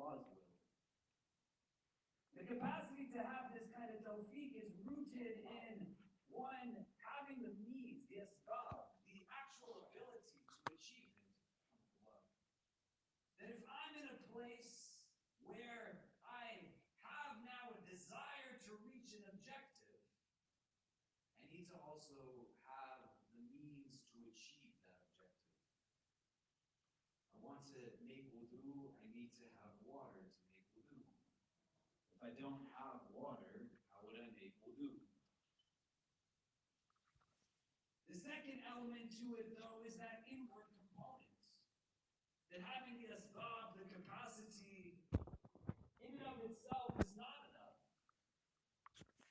Allah's will. The capacity to have this kind of tawfeeq is rooted in, one, having the means, the asbab, the actual ability to achieve it. That if I'm in a place where I have now a desire to reach an objective, I need to also have the means to achieve that objective. I want to make wudu, I need to have water to make wudu. If I don't have water, how would I make wudu? The second element to it, though, is that inward component. That having the asbab, the capacity, in and of itself is not enough.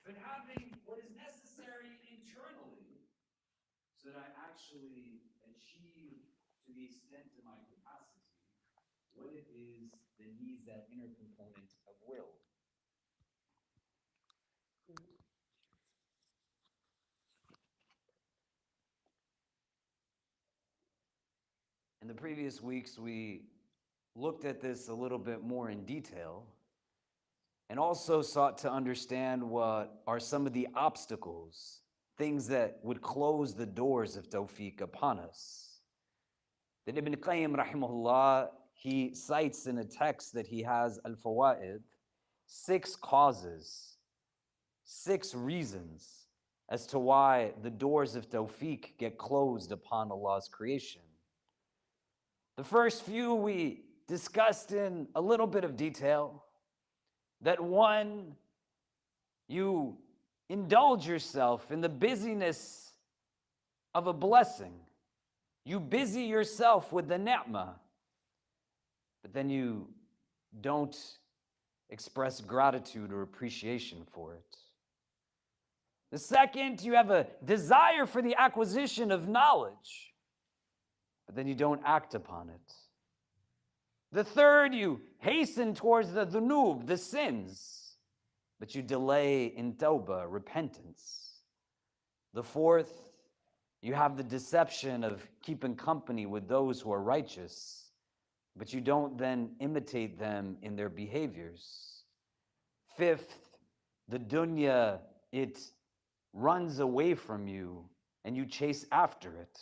But having what is necessary internally, so that I actually achieve, to the extent of my capacity, what it is that needs that inner component of will. In the previous weeks, we looked at this a little bit more in detail and also sought to understand what are some of the obstacles, things that would close the doors of tawfiq upon us. That Ibn Qayyim, rahimahullah, he cites in a text that he has, al-Fawaid, 6 causes, 6 reasons as to why the doors of tawfiq get closed upon Allah's creation. The first few we discussed in a little bit of detail. That one, you indulge yourself in the busyness of a blessing. You busy yourself with the ni'mah, but then you don't express gratitude or appreciation for it. The second, you have a desire for the acquisition of knowledge, but then you don't act upon it. The third, you hasten towards the dhunub, the sins, but you delay in tawbah, repentance. The fourth, you have the deception of keeping company with those who are righteous, but you don't then imitate them in their behaviors. Fifth, the dunya, it runs away from you and you chase after it.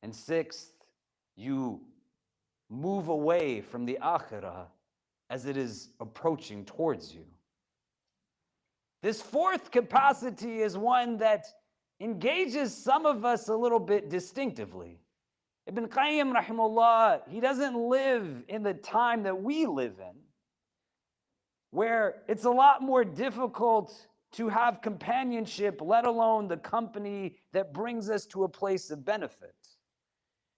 And sixth, you move away from the akhirah as it is approaching towards you. This fourth capacity is one that engages some of us a little bit distinctively. Ibn Qayyim, rahimahullah, he doesn't live in the time that we live in, where it's a lot more difficult to have companionship, let alone the company that brings us to a place of benefit.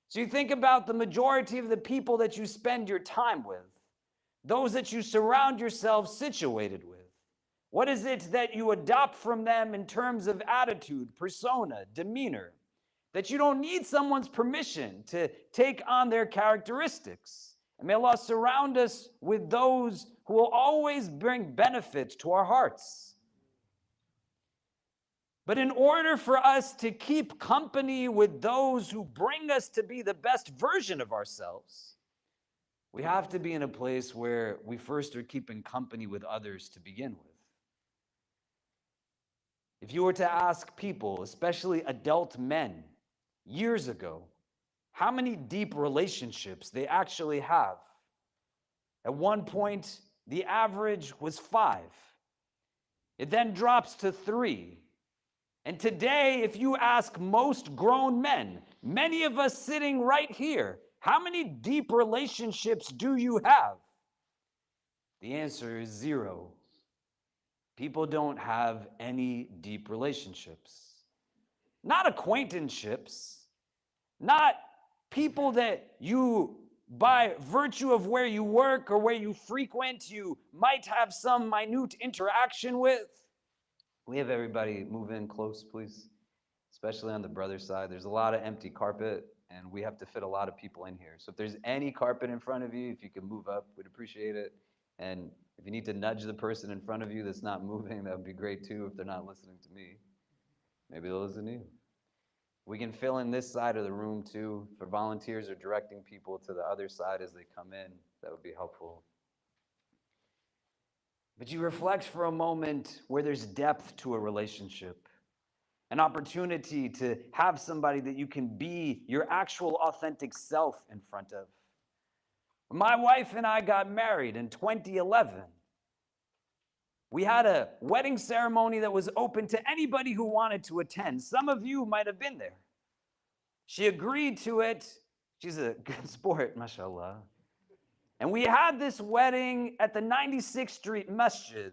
So you think about the majority of the people that you spend your time with, those that you surround yourself situated with. What is it that you adopt from them in terms of attitude, persona, demeanor? That you don't need someone's permission to take on their characteristics. And may Allah surround us with those who will always bring benefit to our hearts. But in order for us to keep company with those who bring us to be the best version of ourselves, we have to be in a place where we first are keeping company with others to begin with. If you were to ask people, especially adult men, years ago, how many deep relationships they actually have, at one point, the average was 5. It then drops to 3. And today, if you ask most grown men, many of us sitting right here, how many deep relationships do you have? The answer is 0. People don't have any deep relationships. Not acquaintanceships, not people that you, by virtue of where you work or where you frequent, you might have some minute interaction with. We have everybody move in close, please, especially on the brother side. There's a lot of empty carpet, and we have to fit a lot of people in here. So if there's any carpet in front of you, if you could move up, we'd appreciate it. And if you need to nudge the person in front of you that's not moving, that would be great too if they're not listening to me. Maybe they'll listen to you. We can fill in this side of the room too. For volunteers or directing people to the other side as they come in, that would be helpful. But you reflect for a moment where there's depth to a relationship, an opportunity to have somebody that you can be your actual authentic self in front of. My wife and I got married in 2011. We had a wedding ceremony that was open to anybody who wanted to attend. Some of you might have been there. She agreed to it. She's a good sport, mashallah. And we had this wedding at the 96th Street Masjid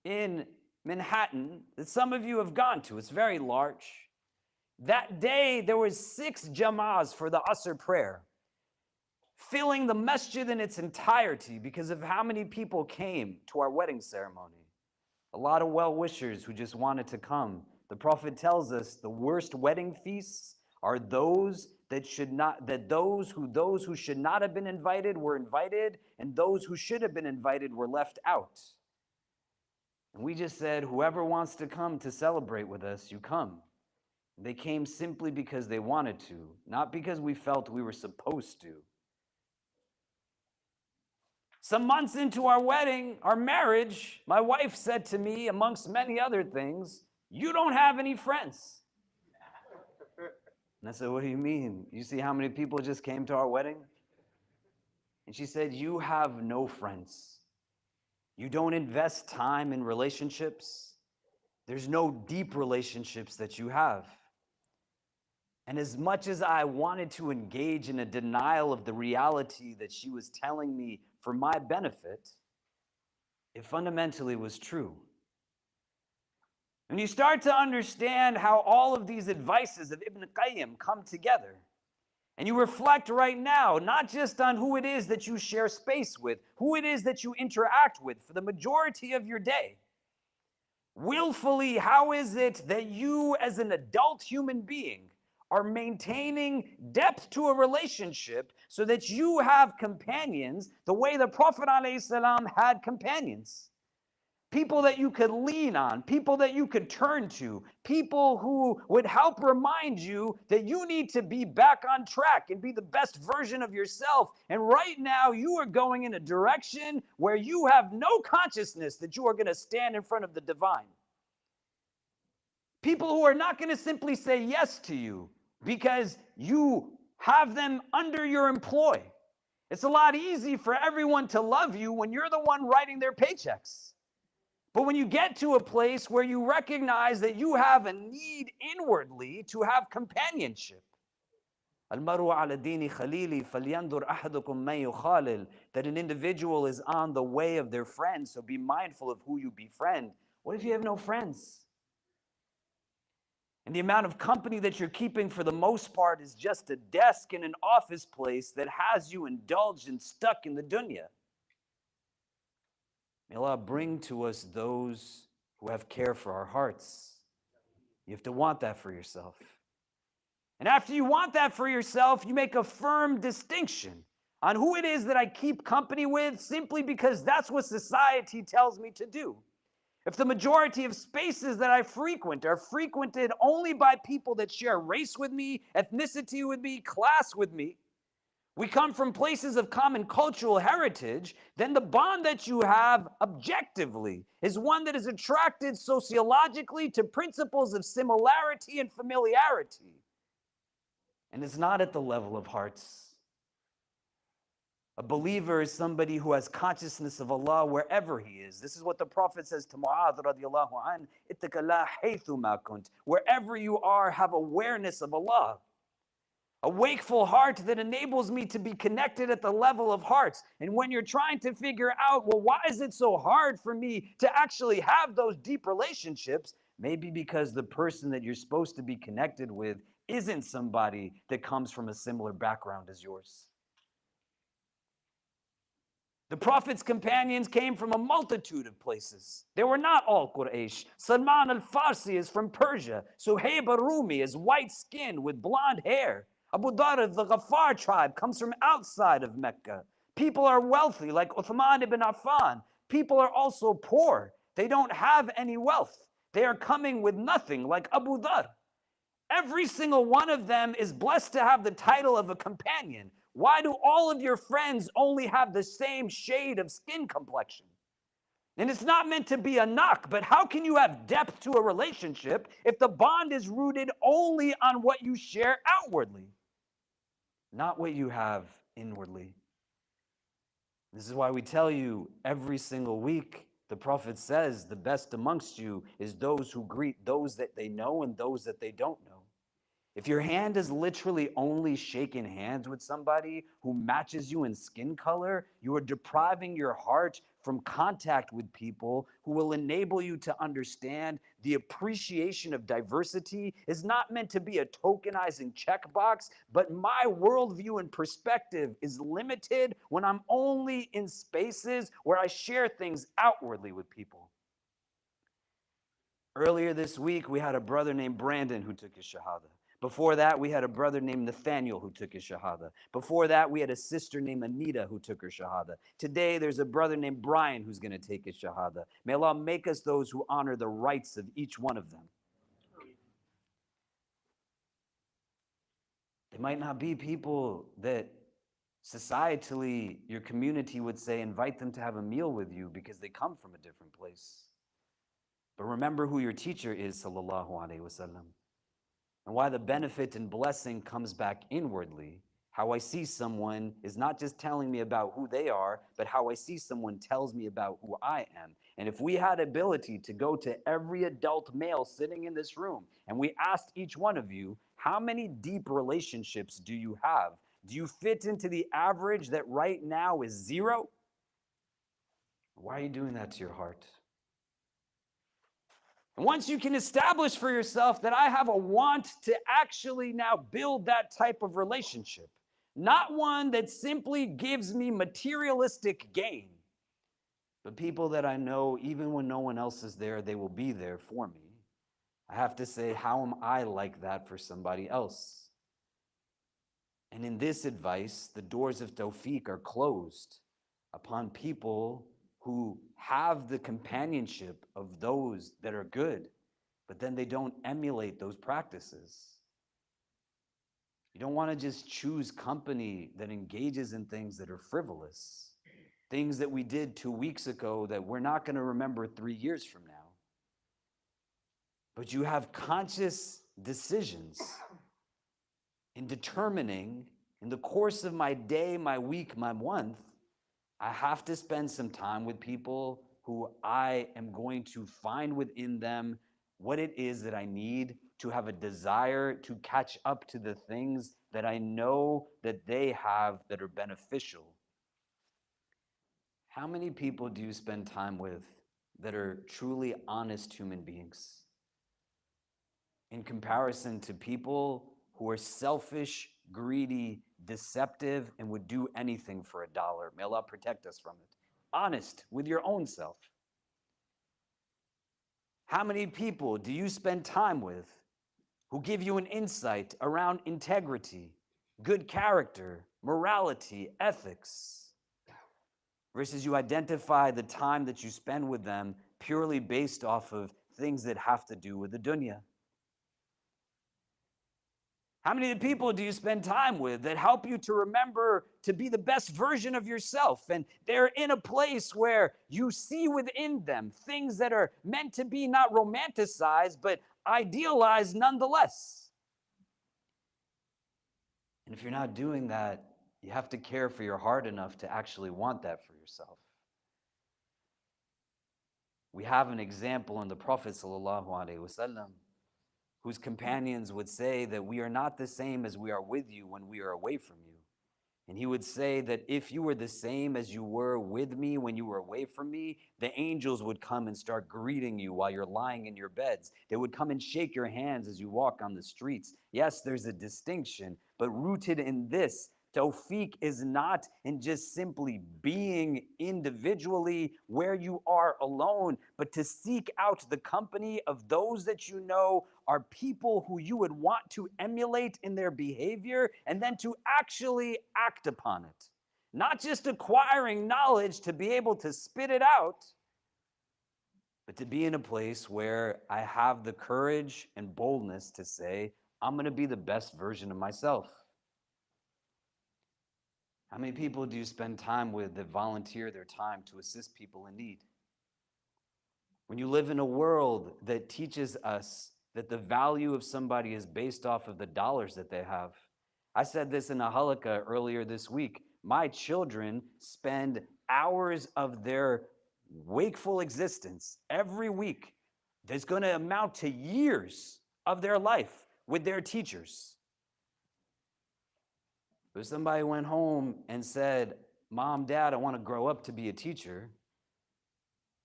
in Manhattan that some of you have gone to. It's very large. That day, there was 6 jama'ahs for the Asr prayer, filling the masjid in its entirety because of how many people came to our wedding ceremony. A lot of well-wishers who just wanted to come. The Prophet tells us the worst wedding feasts are those those who should not have been invited were invited, and those who should have been invited were left out. And we just said, whoever wants to come to celebrate with us, you come. They came simply because they wanted to, not because we felt we were supposed to. Some months into our wedding, our marriage, my wife said to me, amongst many other things, "You don't have any friends." And I said, "What do you mean? You see how many people just came to our wedding?" And she said, "You have no friends. You don't invest time in relationships. There's no deep relationships that you have." And as much as I wanted to engage in a denial of the reality that she was telling me for my benefit, it fundamentally was true. And you start to understand how all of these advices of Ibn Qayyim come together. And you reflect right now, not just on who it is that you share space with, who it is that you interact with for the majority of your day. Willfully, how is it that you as an adult human being are maintaining depth to a relationship so that you have companions the way the Prophet ﷺ had companions? People that you could lean on, people that you could turn to, people who would help remind you that you need to be back on track and be the best version of yourself. And right now, you are going in a direction where you have no consciousness that you are going to stand in front of the divine. People who are not going to simply say yes to you because you have them under your employ. It's a lot easier for everyone to love you when you're the one writing their paychecks. But when you get to a place where you recognize that you have a need inwardly to have companionship, al-maru ala dini khalili falyandur ahadukum man yukhalil, that an individual is on the way of their friends, so be mindful of who you befriend. What if you have no friends? And the amount of company that you're keeping for the most part is just a desk in an office place that has you indulged and stuck in the dunya. May Allah bring to us those who have care for our hearts. You have to want that for yourself. And after you want that for yourself, you make a firm distinction on who it is that I keep company with simply because that's what society tells me to do. If the majority of spaces that I frequent are frequented only by people that share race with me, ethnicity with me, class with me, we come from places of common cultural heritage, then the bond that you have objectively is one that is attracted sociologically to principles of similarity and familiarity. And it's not at the level of hearts. A believer is somebody who has consciousness of Allah wherever he is. This is what the Prophet says to Mu'adh radiallahu anh, ittaqillah haythu ma kunt. Wherever you are, have awareness of Allah. A wakeful heart that enables me to be connected at the level of hearts. And when you're trying to figure out, well, why is it so hard for me to actually have those deep relationships? Maybe because the person that you're supposed to be connected with isn't somebody that comes from a similar background as yours. The Prophet's companions came from a multitude of places. They were not all Quraysh. Salman al-Farsi is from Persia. Suhaib al-Rumi is white-skinned with blonde hair. Abu Dharr, the Ghaffar tribe, comes from outside of Mecca. People are wealthy, like Uthman ibn Affan. People are also poor. They don't have any wealth. They are coming with nothing, like Abu Dharr. Every single one of them is blessed to have the title of a companion. Why do all of your friends only have the same shade of skin complexion? And it's not meant to be a knock, but how can you have depth to a relationship if the bond is rooted only on what you share outwardly, not what you have inwardly? This is why we tell you every single week, the Prophet says, the best amongst you is those who greet those that they know and those that they don't know. If your hand is literally only shaking hands with somebody who matches you in skin color, you are depriving your heart from contact with people who will enable you to understand the appreciation of diversity is not meant to be a tokenizing checkbox, but my worldview and perspective is limited when I'm only in spaces where I share things outwardly with people. Earlier this week, we had a brother named Brandon who took his Shahada. Before that, we had a brother named Nathaniel who took his Shahada. Before that, we had a sister named Anita who took her Shahada. Today, there's a brother named Brian who's going to take his Shahada. May Allah make us those who honor the rights of each one of them. They might not be people that societally your community would say invite them to have a meal with you because they come from a different place. But remember who your teacher is, sallallahu alaihi wasallam. And why the benefit and blessing comes back inwardly. How I see someone is not just telling me about who they are, but how I see someone tells me about who I am. And if we had ability to go to every adult male sitting in this room, and we asked each one of you, how many deep relationships do you have? Do you fit into the average that right now is 0? Why are you doing that to your heart? And once you can establish for yourself that I have a want to actually now build that type of relationship, not one that simply gives me materialistic gain, but people that I know, even when no one else is there, they will be there for me. I have to say, how am I like that for somebody else? And in this advice, the doors of Tawfeeq are closed upon people who have the companionship of those that are good, but then they don't emulate those practices. You don't want to just choose company that engages in things that are frivolous, things that we did 2 weeks ago that we're not going to remember 3 years from now. But you have conscious decisions in determining in the course of my day, my week, my month, I have to spend some time with people who I am going to find within them what it is that I need to have a desire to catch up to the things that I know that they have that are beneficial. How many people do you spend time with that are truly honest human beings in comparison to people who are selfish, greedy, deceptive, and would do anything for $1? May Allah protect us from it. Honest with your own self. How many people do you spend time with who give you an insight around integrity, good character, morality, ethics, versus you identify the time that you spend with them purely based off of things that have to do with the dunya? How many people do you spend time with that help you to remember to be the best version of yourself? And they're in a place where you see within them things that are meant to be not romanticized, but idealized nonetheless. And if you're not doing that, you have to care for your heart enough to actually want that for yourself. We have an example in the Prophet ﷺ, whose companions would say that we are not the same as we are with you when we are away from you. And he would say that if you were the same as you were with me when you were away from me, the angels would come and start greeting you while you're lying in your beds. They would come and shake your hands as you walk on the streets. Yes, there's a distinction, but rooted in this, Tawfeeq is not in just simply being individually where you are alone, but to seek out the company of those that you know are people who you would want to emulate in their behavior and then to actually act upon it. Not just acquiring knowledge to be able to spit it out, but to be in a place where I have the courage and boldness to say, I'm going to be the best version of myself. How many people do you spend time with that volunteer their time to assist people in need? When you live in a world that teaches us that the value of somebody is based off of the dollars that they have. I said this in a halaqah earlier this week. My children spend hours of their wakeful existence every week that's going to amount to years of their life with their teachers. If somebody went home and said, Mom, Dad, I want to grow up to be a teacher,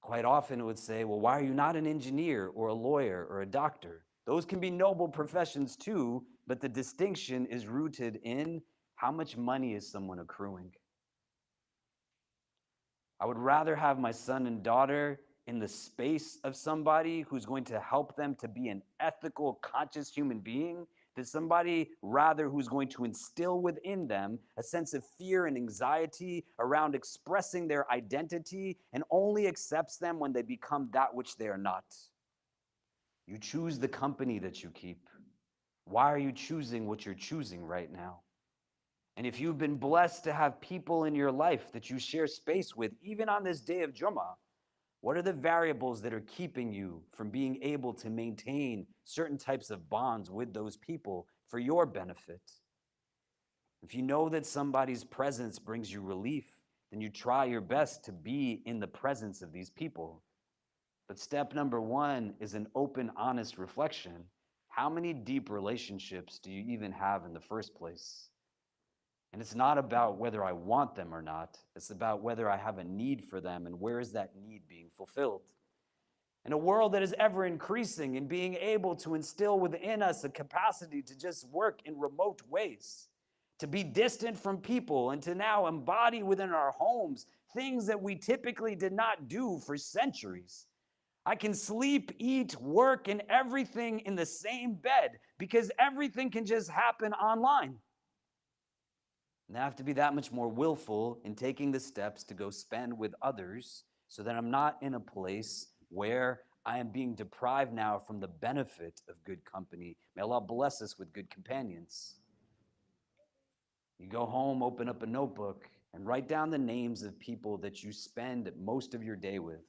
quite often it would say, well, why are you not an engineer or a lawyer or a doctor? Those can be noble professions too, but the distinction is rooted in how much money is someone accruing. I would rather have my son and daughter in the space of somebody who's going to help them to be an ethical, conscious human being than somebody rather who's going to instill within them a sense of fear and anxiety around expressing their identity and only accepts them when they become that which they are not. You choose the company that you keep. Why are you choosing what you're choosing right now? And if you've been blessed to have people in your life that you share space with, even on this day of Jummah, what are the variables that are keeping you from being able to maintain certain types of bonds with those people for your benefit? If you know that somebody's presence brings you relief, then you try your best to be in the presence of these people. But step number one is an open, honest reflection. How many deep relationships do you even have in the first place? And it's not about whether I want them or not. It's about whether I have a need for them and where is that need being fulfilled. In a world that is ever increasing in being able to instill within us a capacity to just work in remote ways, to be distant from people and to now embody within our homes things that we typically did not do for centuries. I can sleep, eat, work, and everything in the same bed because everything can just happen online. And I have to be that much more willful in taking the steps to go spend with others so that I'm not in a place where I am being deprived now from the benefit of good company. May Allah bless us with good companions. You go home, open up a notebook, and write down the names of people that you spend most of your day with.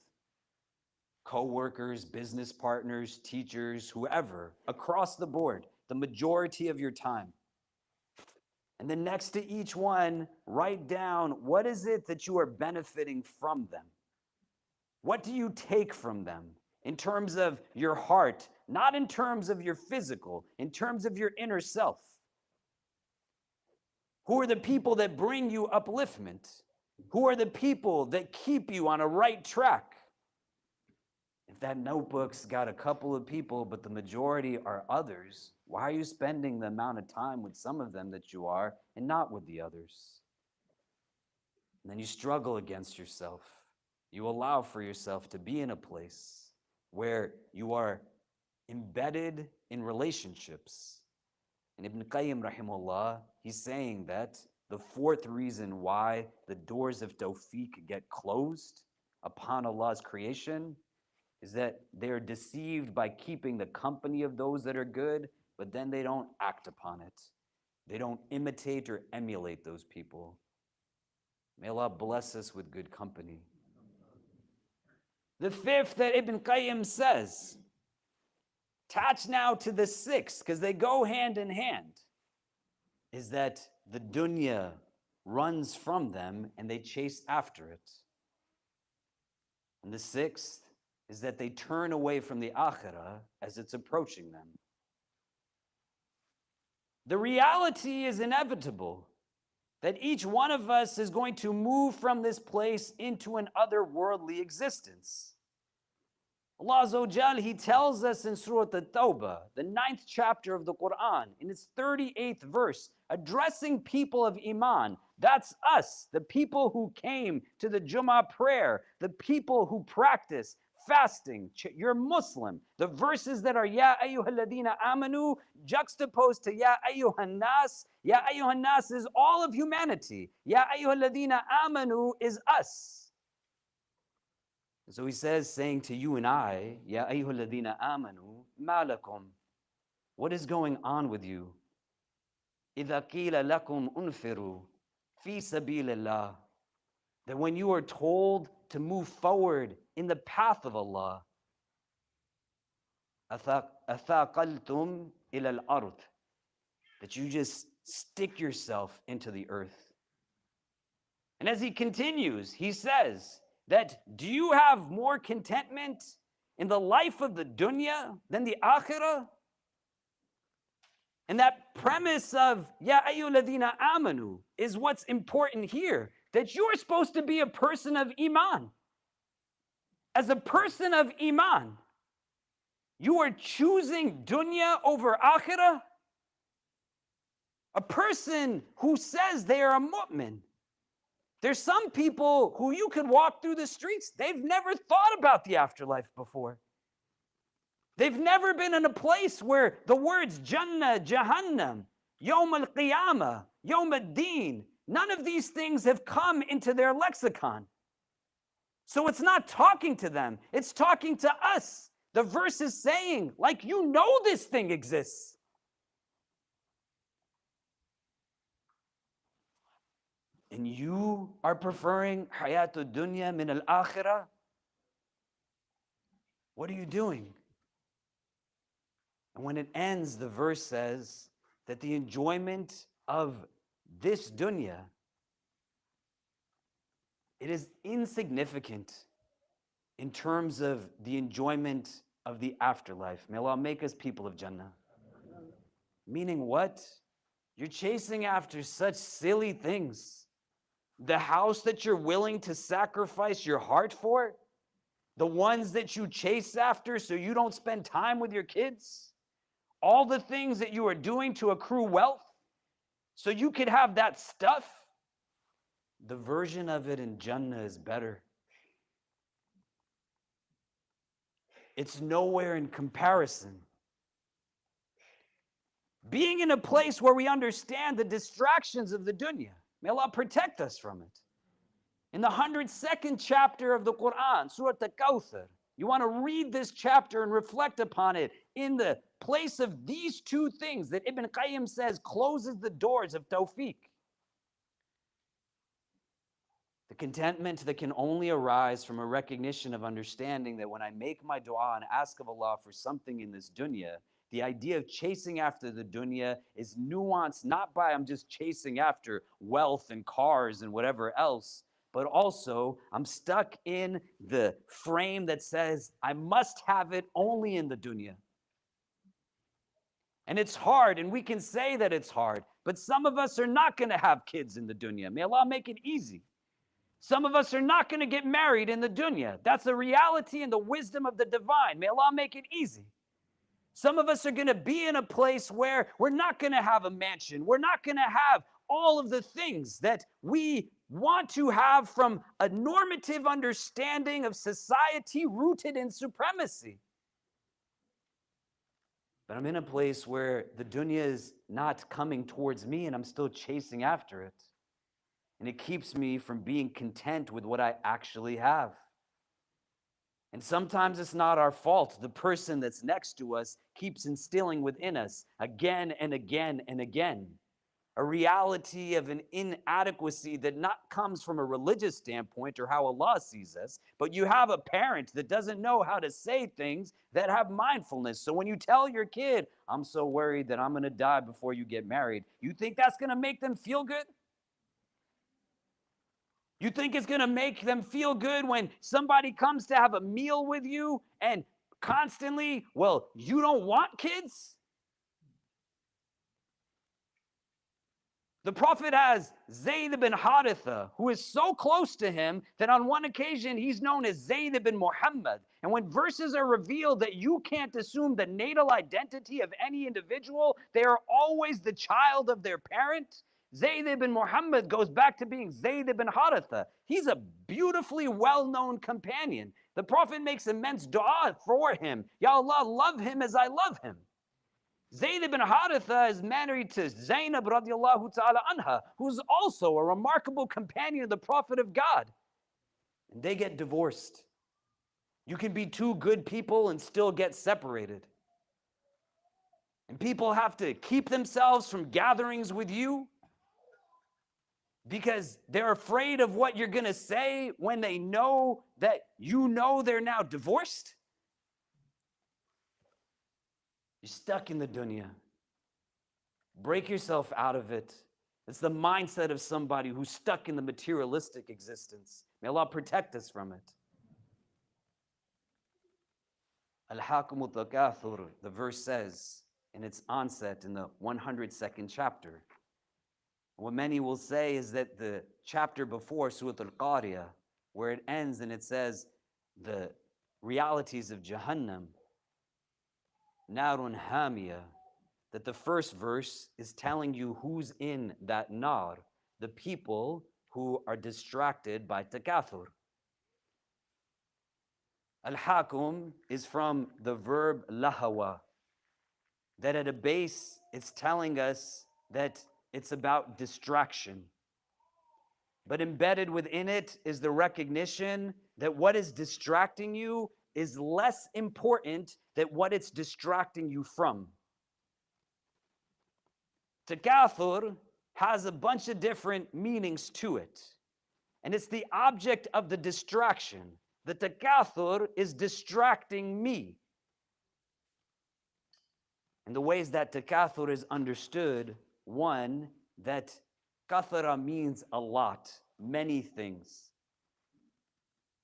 Co-workers, business partners, teachers, whoever, across the board, the majority of your time. And then next to each one, write down what is it that you are benefiting from them? What do you take from them in terms of your heart, not in terms of your physical, in terms of your inner self? Who are the people that bring you upliftment? Who are the people that keep you on a right track? If that notebook's got a couple of people, but the majority are others, why are you spending the amount of time with some of them that you are and not with the others? And then you struggle against yourself. You allow for yourself to be in a place where you are embedded in relationships. And Ibn Qayyim rahimahullah, he's saying that the fourth reason why the doors of Tawfeeq get closed upon Allah's creation is that they're deceived by keeping the company of those that are good, but then they don't act upon it. They don't imitate or emulate those people. May Allah bless us with good company. The fifth that Ibn Qayyim says, attached now to the sixth, because they go hand in hand, is that the dunya runs from them and they chase after it. And the sixth is that they turn away from the akhirah as it's approaching them. The reality is inevitable that each one of us is going to move from this place into an otherworldly existence. Allah Azza wa Jal, He tells us in Surah At-Tawbah, the 9th chapter of the Quran, in its 38th verse, addressing people of Iman. That's us, the people who came to the Jummah prayer, the people who practice fasting. You're Muslim. The verses that are Ya ayyuhalladhina amanu juxtaposed to Ya ayyuhan nas. Ya ayyuhan nas is all of humanity. Ya ayyuhalladhina amanu is us. So he says, saying to you and I, Ya ayyuhalladhina amanu, ma lakum. What is going on with you? إِذَا قِيلَ لَكُمْ أُنْفِرُوا فِي سَبِيلِ اللَّهِ. That when you are told to move forward in the path of Allah, أَثَاقَلْتُمْ إِلَى الْأَرْضِ, that you just stick yourself into the earth. And as he continues, he says that, do you have more contentment in the life of the dunya than the akhirah? And that premise of Ya ayyuhalladhina amanu is what's important here, that you're supposed to be a person of iman. As a person of iman, you are choosing dunya over akhirah. A person who says they are a mu'min. There's some people who you could walk through the streets, they've never thought about the afterlife before. They've never been in a place where the words Jannah, Jahannam, Yawm al-Qiyamah, Yawm al-Din, none of these things have come into their lexicon. So it's not talking to them, it's talking to us. The verse is saying, like, you know this thing exists. And you are preferring hayatul dunya min al-akhirah? What are you doing? And when it ends, the verse says that the enjoyment of this dunya, it is insignificant in terms of the enjoyment of the afterlife. May Allah make us people of Jannah. Meaning what? You're chasing after such silly things. The house that you're willing to sacrifice your heart for, the ones that you chase after so you don't spend time with your kids, all the things that you are doing to accrue wealth so you could have that stuff, the version of it in Jannah is better. It's nowhere in comparison. Being in a place where we understand the distractions of the dunya, may Allah protect us from it. In the 102nd chapter of the Quran, Surah Al-Kawthar, you want to read this chapter and reflect upon it in the place of these two things that Ibn Qayyim says closes the doors of Tawfeeq. The contentment that can only arise from a recognition of understanding that when I make my dua and ask of Allah for something in this dunya, the idea of chasing after the dunya is nuanced not by I'm just chasing after wealth and cars and whatever else, but also I'm stuck in the frame that says I must have it only in the dunya. And it's hard, and we can say that it's hard, but some of us are not going to have kids in the dunya. May Allah make it easy. Some of us are not going to get married in the dunya. That's the reality and the wisdom of the divine. May Allah make it easy. Some of us are going to be in a place where we're not going to have a mansion. We're not going to have all of the things that we want to have from a normative understanding of society rooted in supremacy. But I'm in a place where the dunya is not coming towards me and I'm still chasing after it. And it keeps me from being content with what I actually have. And sometimes it's not our fault. The person that's next to us keeps instilling within us again and again and again a reality of an inadequacy that not comes from a religious standpoint or how Allah sees us, but you have a parent that doesn't know how to say things that have mindfulness. So when you tell your kid, I'm so worried that I'm going to die before you get married, you think that's going to make them feel good? You think it's going to make them feel good when somebody comes to have a meal with you and constantly, well, you don't want kids? The Prophet has Zayd ibn Haritha, who is so close to him that on one occasion he's known as Zayd ibn Muhammad. And when verses are revealed that you can't assume the natal identity of any individual, they are always the child of their parent. Zayd ibn Muhammad goes back to being Zayd ibn Haritha. He's a beautifully well-known companion. The Prophet makes immense dua for him. Ya Allah, love him as I love him. Zayd ibn Haritha is married to Zainab radiallahu ta'ala anha, who's also a remarkable companion of the Prophet of God. And they get divorced. You can be two good people and still get separated. And people have to keep themselves from gatherings with you because they're afraid of what you're going to say when they know that you know they're now divorced. You're stuck in the dunya. Break yourself out of it. It's the mindset of somebody who's stuck in the materialistic existence. May Allah protect us from it. Al-Hakum al-Takathur, the verse says in its onset in the 102nd chapter. What many will say is that the chapter before Surah Al-Qariyah, where it ends and it says the realities of Jahannam, Narun Hamiyah, that the first verse is telling you who's in that nar, the people who are distracted by takathur. Al-Hakum is from the verb lahawa, that at a base it's telling us that it's about distraction. But embedded within it is the recognition that what is distracting you is less important than what it's distracting you from. Takathur has a bunch of different meanings to it. And it's the object of the distraction. The takathur is distracting me. And the ways that takathur is understood, one, that kathara means a lot, many things.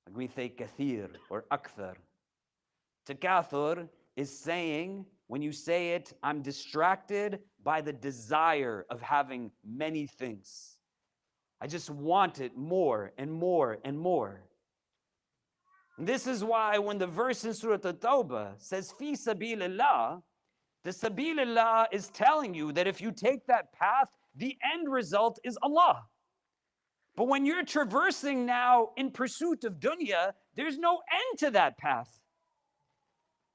Like we say kathir or akthar. Takathur is saying, when you say it, I'm distracted by the desire of having many things. I just want it more and more and more. And this is why when the verse in Surah At-Tawbah says, Fi sabilillah, the sabilillah is telling you that if you take that path, the end result is Allah. But when you're traversing now in pursuit of dunya, there's no end to that path.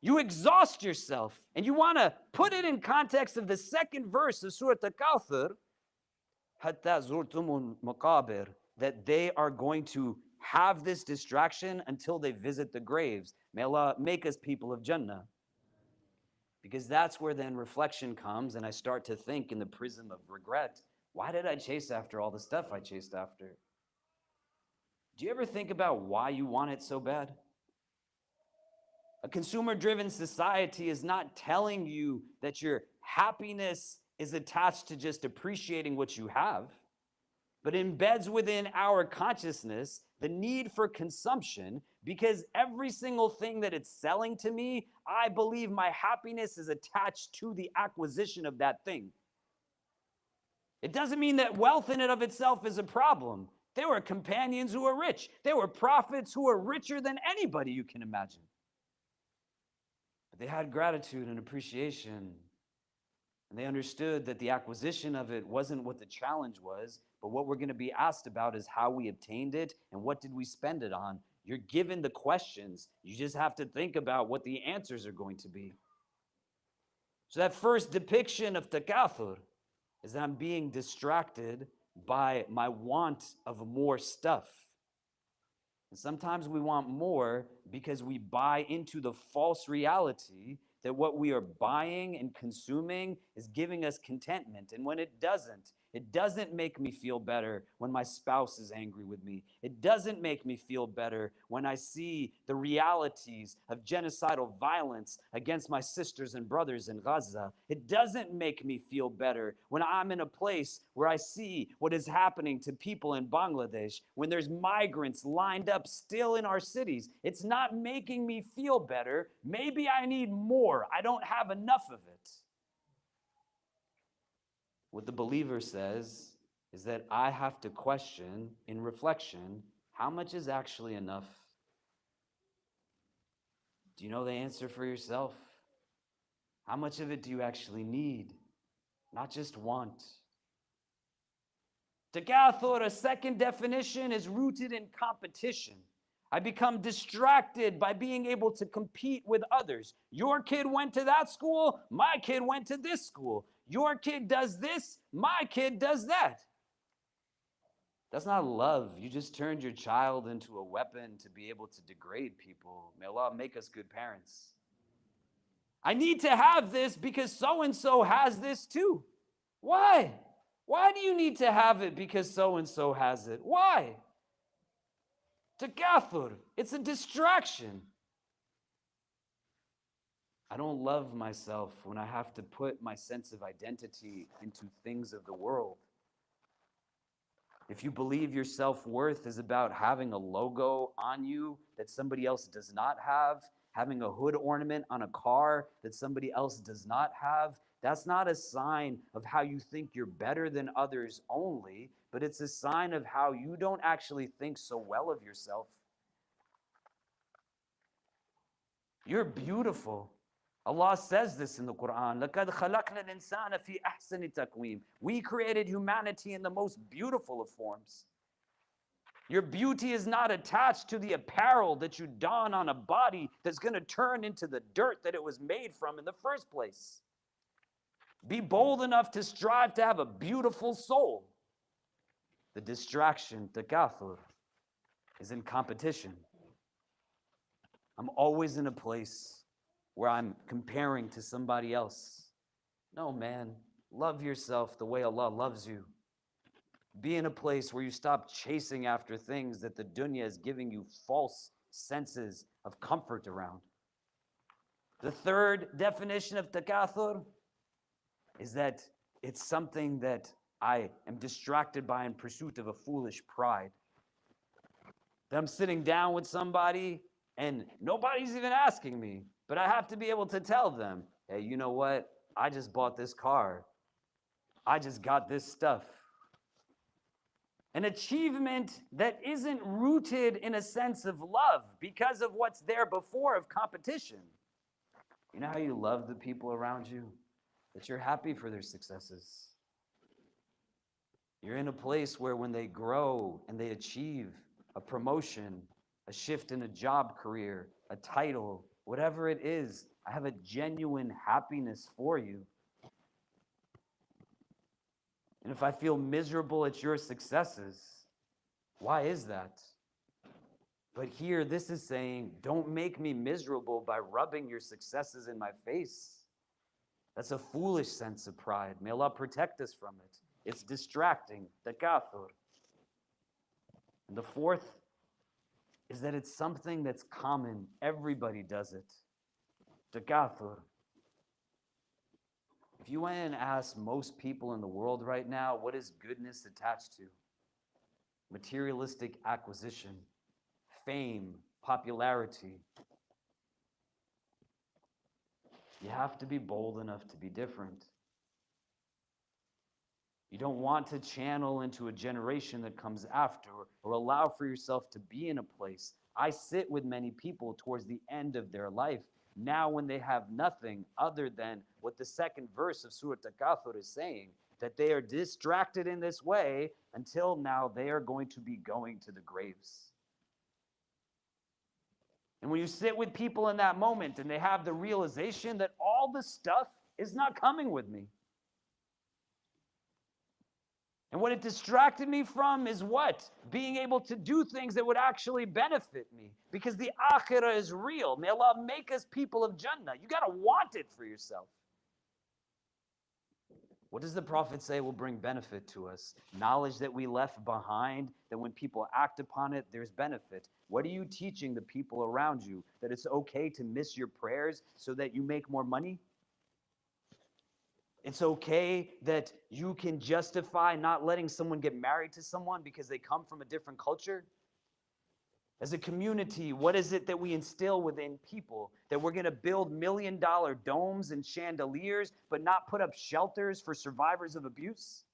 You exhaust yourself, and you want to put it in context of the second verse of Surah Al-Kawthar, hatta zurtumul maqabir, that they are going to have this distraction until they visit the graves. May Allah make us people of Jannah. Because that's where then reflection comes, and I start to think in the prism of regret. Why did I chase after all the stuff I chased after? Do you ever think about why you want it so bad? A consumer-driven society is not telling you that your happiness is attached to just appreciating what you have, but embeds within our consciousness the need for consumption, because every single thing that it's selling to me, I believe my happiness is attached to the acquisition of that thing. It doesn't mean that wealth in and of itself is a problem. There were companions who were rich. There were prophets who were richer than anybody you can imagine. But they had gratitude and appreciation. And they understood that the acquisition of it wasn't what the challenge was, but what we're going to be asked about is how we obtained it and what did we spend it on. You're given the questions. You just have to think about what the answers are going to be. So that first depiction of takathur is that I'm being distracted by my want of more stuff. And sometimes we want more because we buy into the false reality that what we are buying and consuming is giving us contentment. And when it doesn't make me feel better when my spouse is angry with me. It doesn't make me feel better when I see the realities of genocidal violence against my sisters and brothers in Gaza. It doesn't make me feel better when I'm in a place where I see what is happening to people in Bangladesh, when there's migrants lined up still in our cities. It's not making me feel better. Maybe I need more. I don't have enough of it. What the believer says is that I have to question in reflection, how much is actually enough? Do you know the answer for yourself? How much of it do you actually need? Not just want. Takathur, a second definition, is rooted in competition. I become distracted by being able to compete with others. Your kid went to that school, my kid went to this school. Your kid does this, my kid does that. That's not love. You just turned your child into a weapon to be able to degrade people. May Allah make us good parents. I need to have this because so-and-so has this too. Why? Why do you need to have it because so-and-so has it? Why? Takathur, it's a distraction. I don't love myself when I have to put my sense of identity into things of the world. If you believe your self-worth is about having a logo on you that somebody else does not have, having a hood ornament on a car that somebody else does not have, that's not a sign of how you think you're better than others only, but it's a sign of how you don't actually think so well of yourself. You're beautiful. Allah says this in the Quran. لَقَدْ خَلَقْنَا الْإِنسَانَ فِي أَحْسَنِ تَقْوِيمٍ. We created humanity in the most beautiful of forms. Your beauty is not attached to the apparel that you don on a body that's going to turn into the dirt that it was made from in the first place. Be bold enough to strive to have a beautiful soul. The distraction, takathur, is in competition. I'm always in a place where I'm comparing to somebody else. No, man, love yourself the way Allah loves you. Be in a place where you stop chasing after things that the dunya is giving you false senses of comfort around. The third definition of takathur is that it's something that I am distracted by in pursuit of a foolish pride. That I'm sitting down with somebody and nobody's even asking me, but I have to be able to tell them, hey, you know what? I just bought this car. I just got this stuff. An achievement that isn't rooted in a sense of love because of what's there before of competition. You know how you love the people around you? That you're happy for their successes. You're in a place where when they grow and they achieve a promotion, a shift in a job career, a title, whatever it is, I have a genuine happiness for you. And if I feel miserable at your successes, why is that? But here, this is saying, don't make me miserable by rubbing your successes in my face. That's a foolish sense of pride. May Allah protect us from it. It's distracting, takathur. And the fourth is that it's something that's common. Everybody does it. Takathur. If you went and asked most people in the world right now, what is goodness attached to? Materialistic acquisition, fame, popularity. You have to be bold enough to be different. You don't want to channel into a generation that comes after or allow for yourself to be in a place. I sit with many people towards the end of their life, now when they have nothing other than what the second verse of Surah Takathur is saying, that they are distracted in this way until now they are going to be going to the graves. And when you sit with people in that moment and they have the realization that all the stuff is not coming with me. And what it distracted me from is what? Being able to do things that would actually benefit me. Because the akhirah is real. May Allah make us people of Jannah. You got to want it for yourself. What does the Prophet say will bring benefit to us? Knowledge that we left behind, that when people act upon it, there's benefit. What are you teaching the people around you? That it's okay to miss your prayers so that you make more money? It's okay that you can justify not letting someone get married to someone because they come from a different culture? As a community, what is it that we instill within people? That we're going to build million-dollar domes and chandeliers, but not put up shelters for survivors of abuse?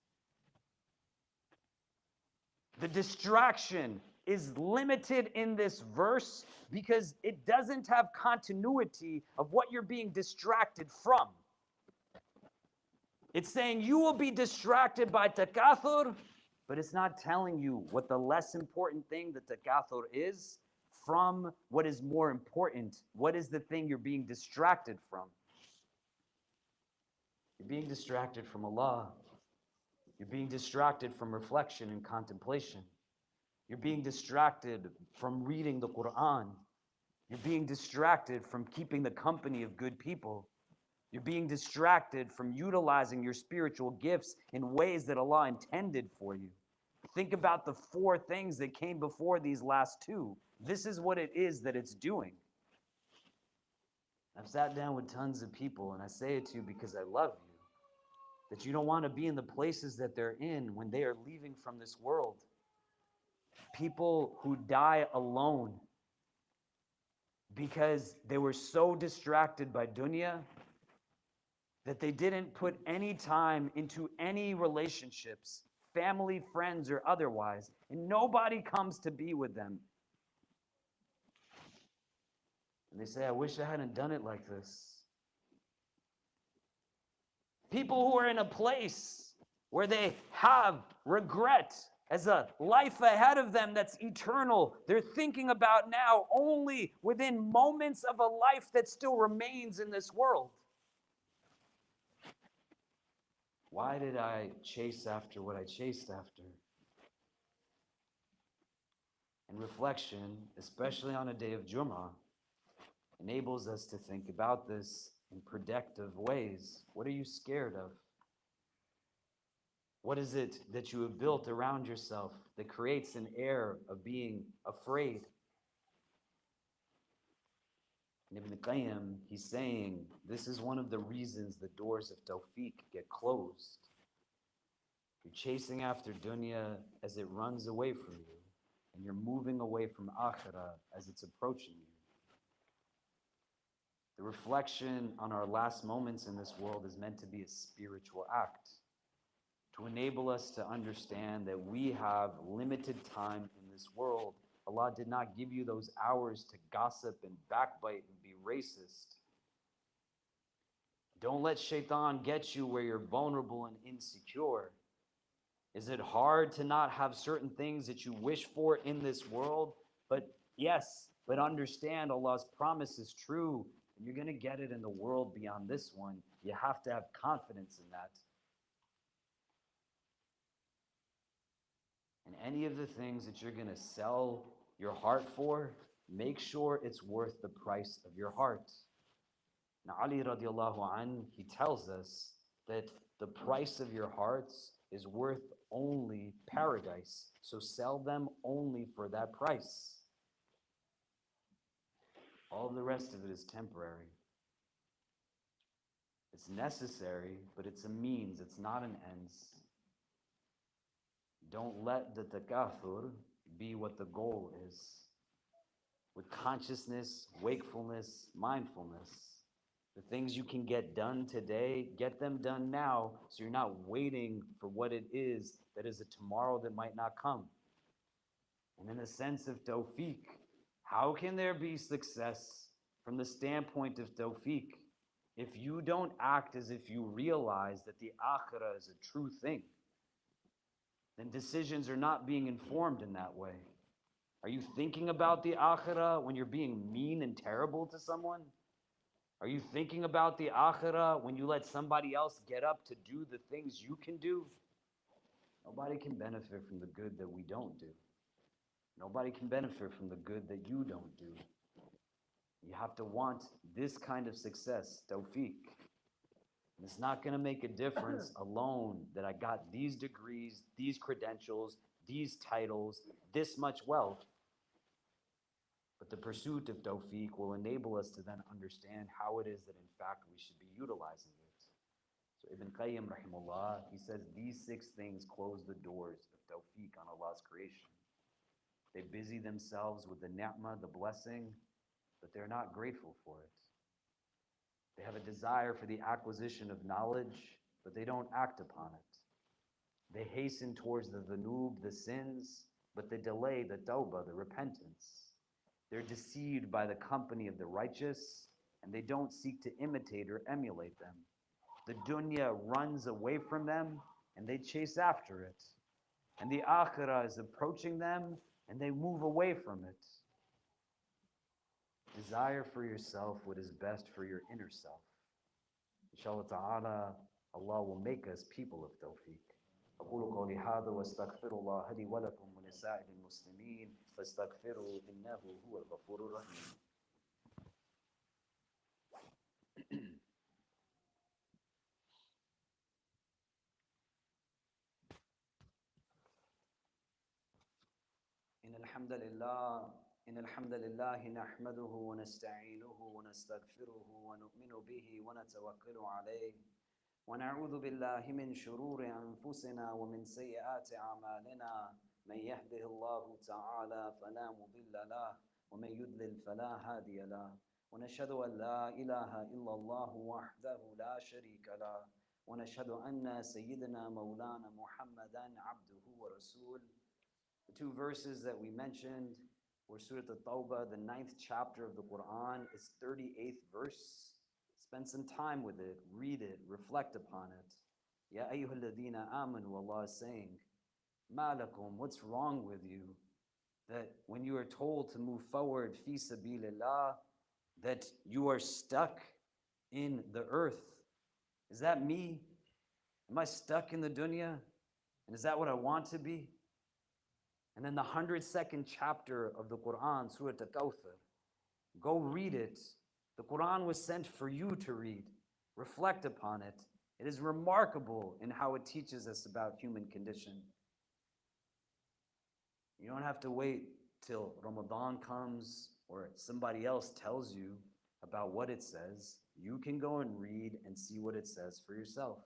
The distraction is limited in this verse because it doesn't have continuity of what you're being distracted from. It's saying you will be distracted by takathur, but it's not telling you what the less important thing that takathur is from what is more important. What is the thing you're being distracted from? You're being distracted from Allah. You're being distracted from reflection and contemplation. You're being distracted from reading the Quran. You're being distracted from keeping the company of good people. You're being distracted from utilizing your spiritual gifts in ways that Allah intended for you. Think about the four things that came before these last two. This is what it is that it's doing. I've sat down with tons of people, and I say it to you because I love you, that you don't want to be in the places that they're in when they are leaving from this world. People who die alone because they were so distracted by dunya that they didn't put any time into any relationships, family, friends, or otherwise, and nobody comes to be with them. And they say, I wish I hadn't done it like this. People who are in a place where they have regret as a life ahead of them that's eternal. They're thinking about now only within moments of a life that still remains in this world. Why did I chase after what I chased after? And reflection, especially on a day of Jummah, enables us to think about this in productive ways. What are you scared of? What is it that you have built around yourself that creates an air of being afraid? And Ibn Qayyim, he's saying, this is one of the reasons the doors of Tawfeeq get closed. You're chasing after dunya as it runs away from you, and you're moving away from akhirah as it's approaching you. The reflection on our last moments in this world is meant to be a spiritual act, to enable us to understand that we have limited time in this world. Allah did not give you those hours to gossip and backbite and be racist. Don't let shaitan get you where you're vulnerable and insecure. Is it hard to not have certain things that you wish for in this world? But yes, but understand Allah's promise is true, and you're going to get it in the world beyond this one. You have to have confidence in that. And any of the things that you're going to sell your heart for, make sure it's worth the price of your heart. Now, Ali radiallahu anh, he tells us that the price of your hearts is worth only paradise. So sell them only for that price. All the rest of it is temporary. It's necessary, but it's a means. It's not an ends. Don't let the takathur be what the goal is. With consciousness, wakefulness, mindfulness, the things you can get done today, get them done now, so you're not waiting for what it is that is a tomorrow that might not come. And in the sense of tawfiq, how can there be success from the standpoint of tawfiq if you don't act as if you realize that the akhirah is a true thing? Then decisions are not being informed in that way. Are you thinking about the akhirah when you're being mean and terrible to someone? Are you thinking about the akhirah when you let somebody else get up to do the things you can do? Nobody can benefit from the good that we don't do. Nobody can benefit from the good that you don't do. You have to want this kind of success, tawfiq. And it's not going to make a difference alone that I got these degrees, these credentials, these titles, this much wealth. But the pursuit of tawfiq will enable us to then understand how it is that in fact we should be utilizing it. So Ibn Qayyim rahimahullah, he says these 6 things close the doors of tawfiq on Allah's creation. They busy themselves with the ni'mah, the blessing, but they're not grateful for it. They have a desire for the acquisition of knowledge, but they don't act upon it. They hasten towards the dhunub, the sins, but they delay the tawbah, the repentance. They're deceived by the company of the righteous, and they don't seek to imitate or emulate them. The dunya runs away from them, and they chase after it. And the akhirah is approaching them, and they move away from it. Desire for yourself what is best for your inner self. Inshallah ta'ala, Allah will make us people of tawfiq. أقول قولي هذا واستغفر الله لي ولكم ولسائر المسلمين فاستغفروا إنه هو الغفور الرحيم. إن الحمد لله إن الحمد لله نحمده ونستعينه ونستغفره ونؤمن به ونتوكل عليه ونعوذ بالله من شرور أنفسنا ومن سيئات أعمالنا من يهده الله تعالى فلا مضل له ومن يضلل فلا هادي له ونشهد أن لا إله إلا الله وحده لا شريك له ونشهد أن سيدنا مولانا محمدا عبده ورسوله. The two verses that we mentioned were Surah At-Tawbah, the 9th chapter of the Quran, is 38th verse. Spend some time with it, read it, reflect upon it. Ya ayyuhalladhina amanu, Allah is saying, Ma lakum, what's wrong with you? That when you are told to move forward, fi sabilillah, that you are stuck in the earth. Is that me? Am I stuck in the dunya? And is that what I want to be? And then the 102nd chapter of the Quran, Surah Al-Kawthar, go read it. The Quran was sent for you to read. Reflect upon it. It is remarkable in how it teaches us about human condition. You don't have to wait till Ramadan comes or somebody else tells you about what it says. You can go and read and see what it says for yourself.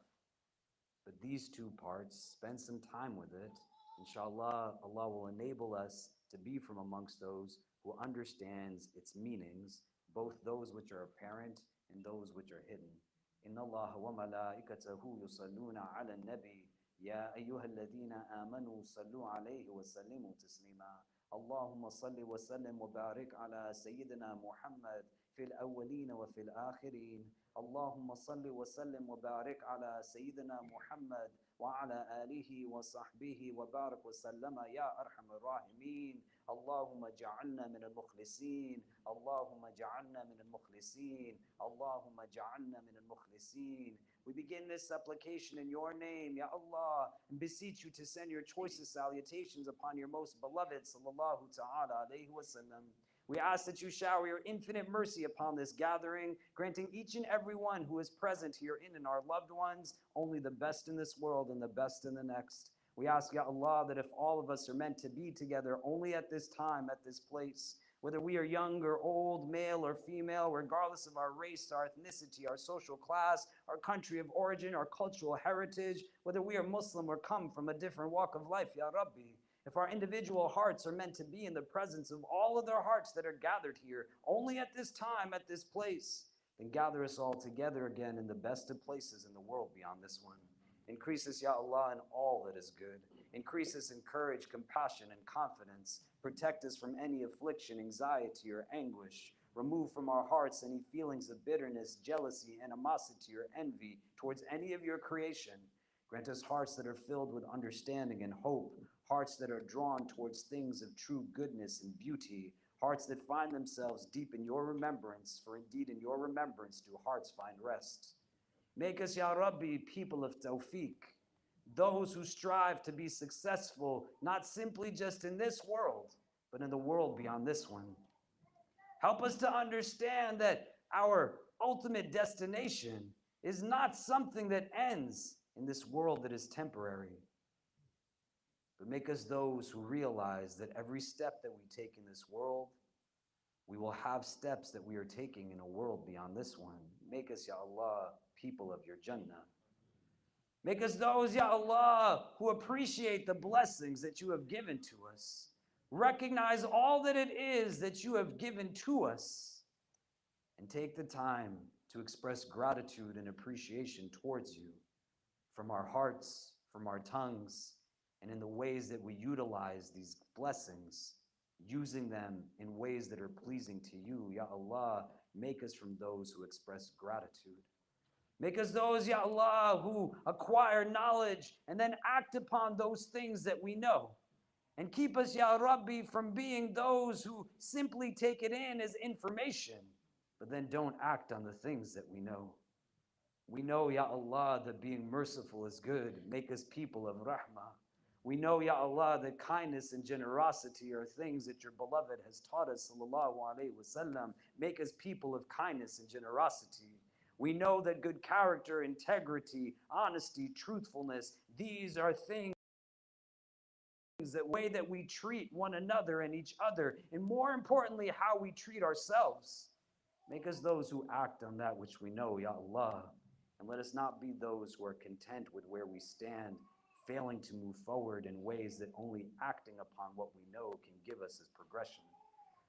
But these two parts, spend some time with it. Inshallah, Allah will enable us to be from amongst those who understands its meanings, both those which are apparent and those which are hidden. Inna Allah wa malaikatahu yusalluna ala nabi ya ayyuhalladhina amanu sallu alayhi wa sallimu taslima. Allahumma salli wa sallim wa barik ala sayyidina Muhammad fil awwalin wa fil akhirin. اللهم صل وسلم وبارك على سيدنا محمد وعلى آله وصحبه وبارك وسلم يا أرحم الراحمين. اللهم اجعلنا من المخلصين. اللهم اجعلنا من المخلصين. اللهم اجعلنا من المخلصين. We begin this supplication in your name, Ya Allah, and beseech you to send your choicest salutations upon your most beloved, sallallahu ta'ala alayhi wa sallam. We ask that you shower your infinite mercy upon this gathering, granting each and every one who is present herein and our loved ones only the best in this world and the best in the next. We ask, Ya Allah, that if all of us are meant to be together only at this time, at this place, whether we are young or old, male or female, regardless of our race, our ethnicity, our social class, our country of origin, our cultural heritage, whether we are Muslim or come from a different walk of life, Ya Rabbi, if our individual hearts are meant to be in the presence of all of their hearts that are gathered here, only at this time, at this place, then gather us all together again in the best of places in the world beyond this one. Increase us, Ya Allah, in all that is good. Increase us in courage, compassion, and confidence. Protect us from any affliction, anxiety, or anguish. Remove from our hearts any feelings of bitterness, jealousy, animosity, or envy towards any of your creation. Grant us hearts that are filled with understanding and hope, hearts that are drawn towards things of true goodness and beauty, hearts that find themselves deep in your remembrance, for indeed in your remembrance do hearts find rest. Make us, Ya Rabbi, people of Tawfeeq, those who strive to be successful, not simply just in this world, but in the world beyond this one. Help us to understand that our ultimate destination is not something that ends in this world that is temporary, but make us those who realize that every step that we take in this world, we will have steps that we are taking in a world beyond this one. Make us, Ya Allah, people of your Jannah. Make us those, Ya Allah, who appreciate the blessings that you have given to us. Recognize all that it is that you have given to us, and take the time to express gratitude and appreciation towards you from our hearts, from our tongues, and in the ways that we utilize these blessings, using them in ways that are pleasing to you. Ya Allah, make us from those who express gratitude. Make us those, Ya Allah, who acquire knowledge and then act upon those things that we know. And keep us, Ya Rabbi, from being those who simply take it in as information, but then don't act on the things that we know. We know, Ya Allah, that being merciful is good. Make us people of rahmah. We know, Ya Allah, that kindness and generosity are things that your beloved has taught us, sallallahu alaihi wasallam. Make us people of kindness and generosity. We know that good character, integrity, honesty, truthfulness, these are things the way that we treat one another and each other, and more importantly, how we treat ourselves. Make us those who act on that which we know, Ya Allah, and let us not be those who are content with where we stand, failing to move forward in ways that only acting upon what we know can give us as progression.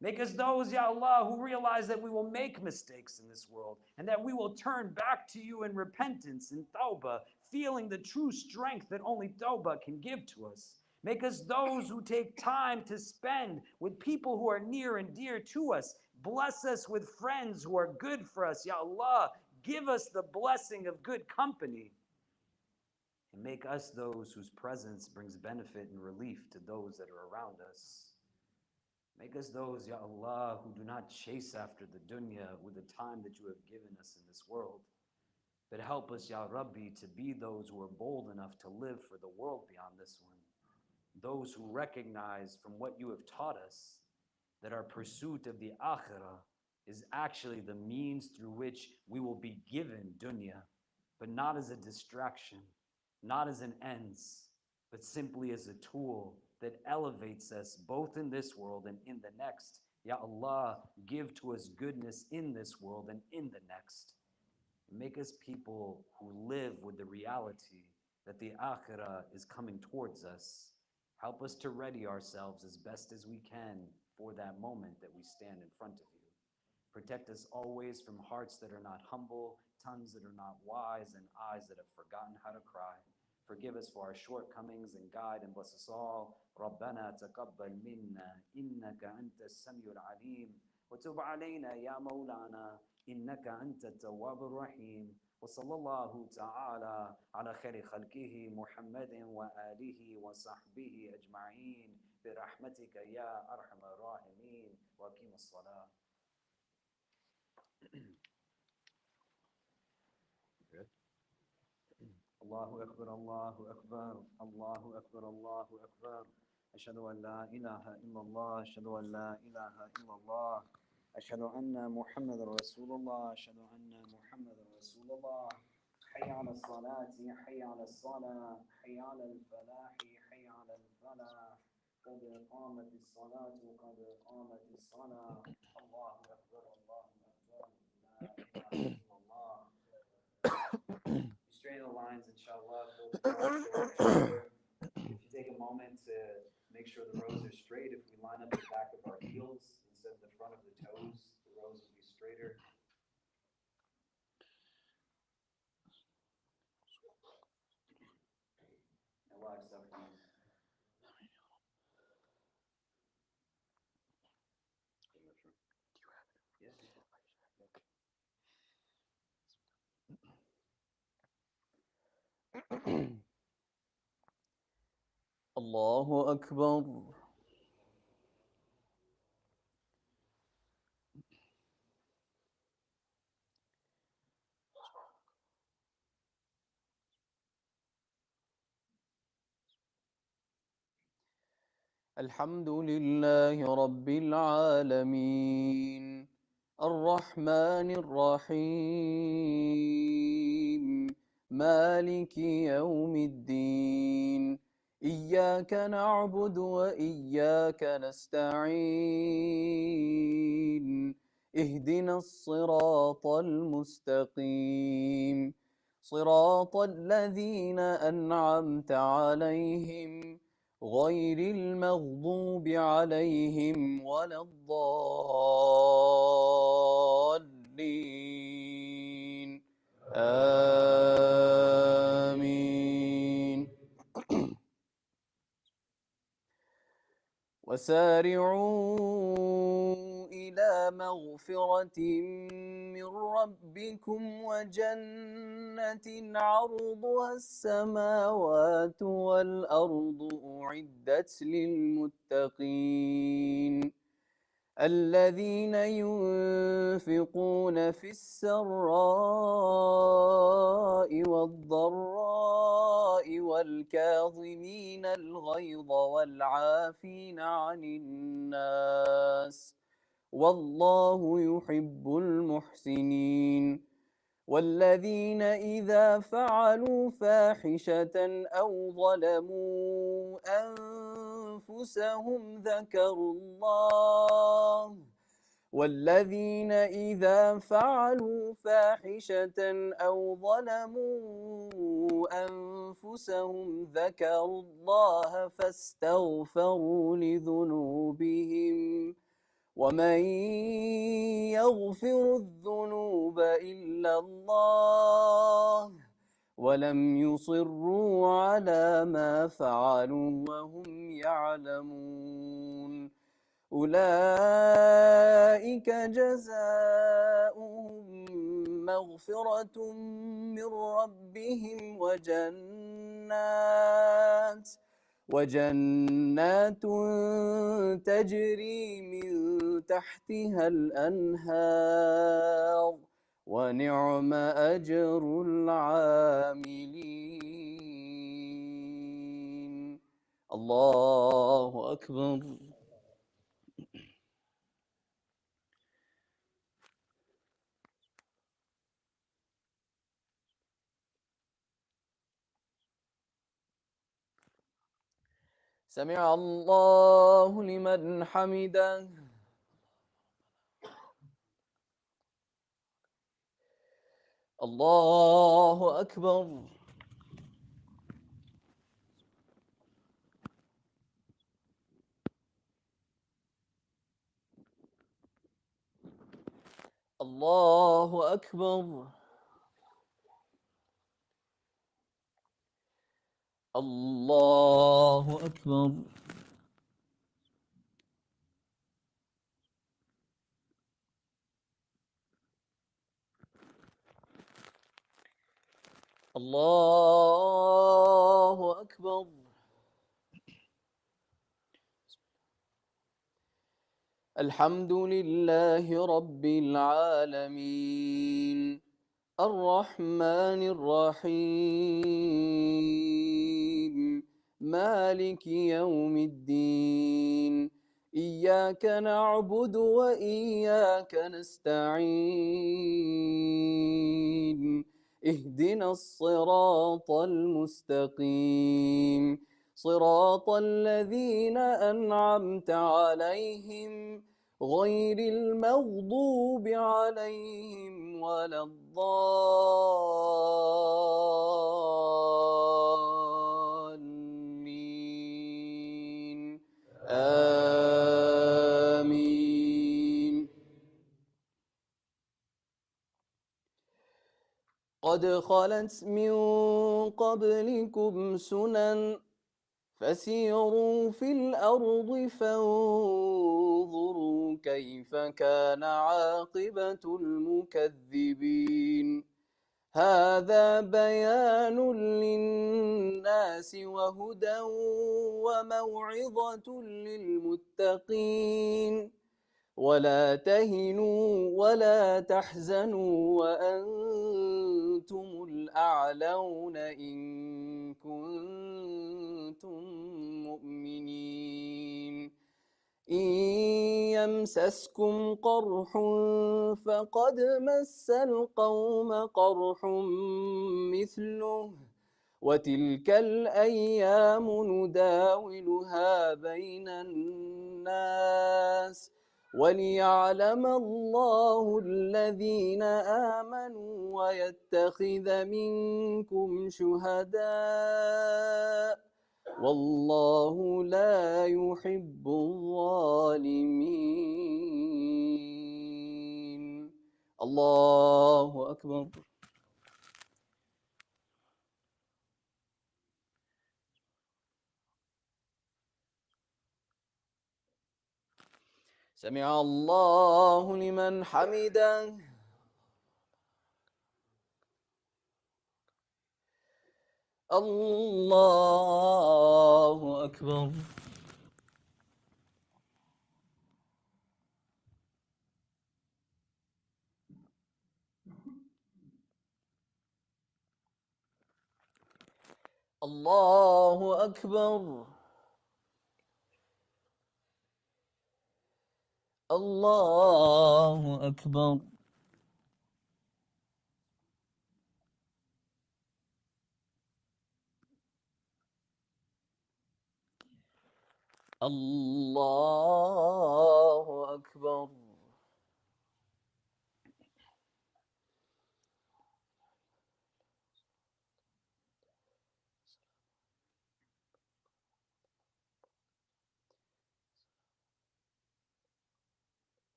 Make us those, Ya Allah, who realize that we will make mistakes in this world and that we will turn back to you in repentance and tawbah, feeling the true strength that only tawbah can give to us. Make us those who take time to spend with people who are near and dear to us. Bless us with friends who are good for us, Ya Allah. Give us the blessing of good company. And make us those whose presence brings benefit and relief to those that are around us. Make us those, Ya Allah, who do not chase after the dunya with the time that you have given us in this world. But help us, Ya Rabbi, to be those who are bold enough to live for the world beyond this one. Those who recognize from what you have taught us that our pursuit of the akhirah is actually the means through which we will be given dunya, but not as a distraction, not as an ends, but simply as a tool that elevates us both in this world and in the next. Ya Allah, give to us goodness in this world and in the next. Make us people who live with the reality that the akhirah is coming towards us. Help us to ready ourselves as best as we can for that moment that we stand in front of you. Protect us always from hearts that are not humble, tongues that are not wise, and eyes that have forgotten how to cry. Forgive us for our shortcomings and guide and bless us all. ربنا تقبل منا إنك أنت السميع العليم وتب علينا يا مولانا إنك أنت التواب الرحيم وصلى الله تعالى على خير خلقه محمد وآله وصحبه أجمعين برحمتك يا أرحم الراحمين وأقيم الصلاة. الله أكبر الله أكبر الله أكبر الله أكبر أشهد أن لا إله إلا الله أشهد أن لا إله إلا الله أشهد أن محمد رسول الله أشهد أن محمد رسول الله حي على الصلاة حي على الصلاة حي على الفلاح حي على الفلاح قد قامت الصلاة قد قامت الصلاة الله أكبر الله أكبر لا إله إلا الله. Straighten the lines, inshallah. If you take a moment to make sure the rows are straight, if we line up the back of our heels instead of the front of the toes, the rows will be straighter. And live stuff, please. الله أكبر. الحمد لله رب العالمين الرحمن الرحيم مالك يوم الدين إياك نعبد وإياك نستعين اهدنا الصراط المستقيم صراط الذين أنعمت عليهم غير المغضوب عليهم ولا الضالين آمين. وسارعوا إلى مغفرة من ربكم وجنة عرضها السماوات والأرض أعدت للمتقين الذين ينفقون في السراء والضراء والكاظمين الغيظ والعافين عن الناس والله يحب المحسنين والذين إذا فعلوا فاحشة أو ظلموا أنفسهم ذكروا الله والذين إذا فعلوا فاحشة أو ظلموا أنفسهم ذكروا الله فاستغفروا لذنوبهم ومن يغفر الذنوب إلا الله ولم يصروا على ما فعلوا وهم يعلمون أولئك جزاؤهم مغفرة من ربهم وجنات تجري من تحتها الأنهار ونعم أجر العاملين. الله أكبر. سمع الله لمن حمده. الله أكبر. الله أكبر. الله أكبر. الله أكبر. الحمد لله رب العالمين الرحمن الرحيم مالك يوم الدين إياك نعبد وإياك نستعين اهدنا الصراط المستقيم صراط الذين أنعمت عليهم غير المغضوب عليهم ولا الضالين آمين. قد خلت من قبلكم سنن فسيروا في الأرض فانظروا كيف كان عاقبة المكذبين. هذا بيان للناس وهدى وموعظة للمتقين. ولا تهنوا ولا تحزنوا وأنتم الأعلون إن كنتم مؤمنين. إن يمسسكم قرح فقد مس القوم قرح مثله وتلك الأيام نداولها بين الناس وليعلم الله الذين آمنوا ويتخذ منكم شهداء والله لا يحب الظالمين. الله أكبر. سمع الله لمن حمده. الله أكبر. الله أكبر. الله أكبر. الله أكبر.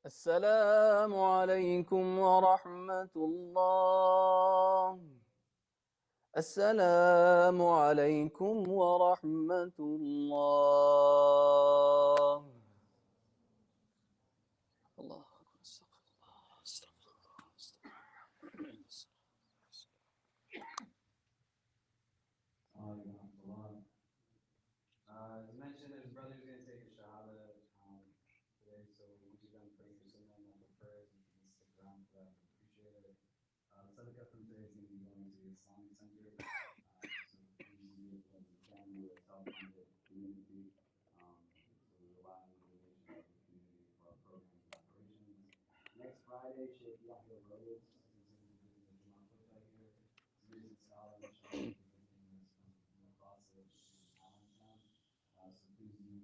السلام عليكم ورحمة الله. السلام عليكم ورحمة الله. الله أكبر. استغفر الله. As mentioned, his brother's going to take a shahada today, so once you're done praying your sunnah and the prayers, if you can stick around for that, we appreciate it. The sadaqah from today is going to be going to the Islamic Center. So please do it as you can with a self-funded community. So we rely on the donations of the community for our programs and operations. Next Friday, Sheikh Yahya Rhodes is going to be visiting the Imam Khalid here. He's a recent scholar, inshallah, will be visiting us from the process in Allentown. So please do